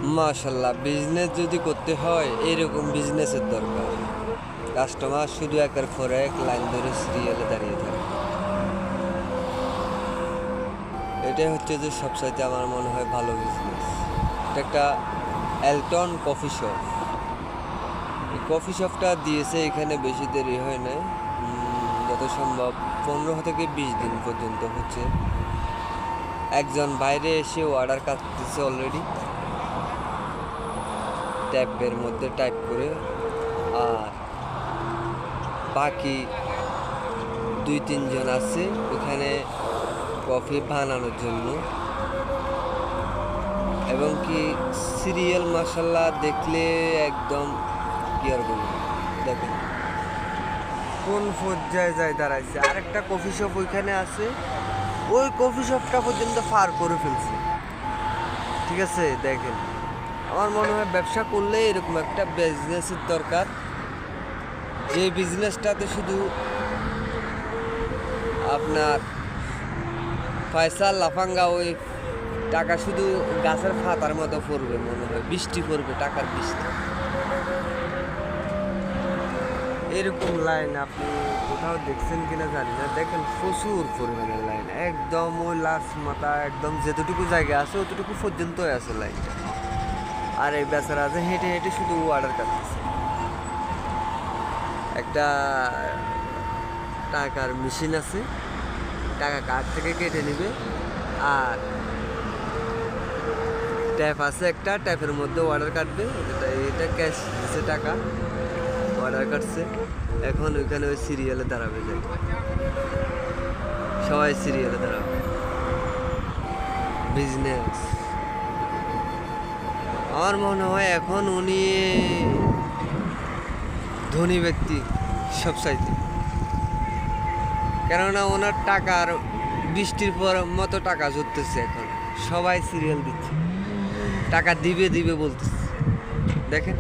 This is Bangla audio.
মাশাল্লাহ, বিজনেস যদি করতে হয় এরকম বিজনেসের দরকার। কাস্টমার শুধু একের পর এক লাইন ধরে সিরিয়ালে দাঁড়িয়ে থাকে। এটাই হচ্ছে যে সবচাইতে আমার মনে হয় ভালো বিজনেস। এটা একটা এলটন কফি শপ। এই কফি শপটা দিয়েছে এখানে বেশি দেরি হয় না, যত সম্ভব 15 থেকে 20 দিন পর্যন্ত হচ্ছে। একজন বাইরে এসে অর্ডার কাটতেছে অলরেডি, ট্যাবের মধ্যে টাইপ করে। আর বাকি 2-3 জন আছে ওখানে কফি বানানোর জন্য। এবং কি সিরিয়াল মাশাল্লাহ দেখলে একদম কি আর বলবো, দেখেন কোন পর্যায়ে যায় দাঁড়াইছে। আরেকটা কফি শপ ওইখানে আছে, ওই কফি শপটা পর্যন্ত পার করে ফেলছে। ঠিক আছে, দেখেন আমার মনে হয় ব্যবসা করলে এরকম একটা বিজনেসের দরকার, যে বিজনেসটাতে শুধু আপনার পয়সা লাফাঙ্গা, ওই টাকা শুধু গাছের পাতার মতো পড়বে, মনে হয় বৃষ্টি পড়বে, টাকার বৃষ্টি। এরকম লাইন আপনি কোথাও দেখছেন কিনা জানি না, দেখেন প্রচুর পরিমাণের লাইন, একদম ওই লাস্ট মাথা একদম যেতটুকু জায়গা আছে অতটুকু পর্যন্তই আছে লাইন। আর এই বেচারা আছে হেঁটে হেঁটে শুধু অর্ডার কাটতেছে। একটা টাকার মেশিন আছে, টাকা কার্ড থেকে কেটে নিবে। আর ট্যাপ আছে একটা, ট্যাপের মধ্যে অর্ডার কাটবে। এটা ক্যাশ দিচ্ছে, টাকা অর্ডার কাটছে। এখন ওইখানে ওই সিরিয়ালে দাঁড়াবে, যাই সবাই সিরিয়ালে দাঁড়াবে। বিজনেস আমার মনে হয় এখন উনি ধনী ব্যক্তি সবচাইতে, কেননা ওনার টাকার বৃষ্টির পর মতো টাকা জুটতেছে। এখন সবাই সিরিয়াল দিচ্ছে, টাকা দিবে দিবে বলতেছে, দেখেন।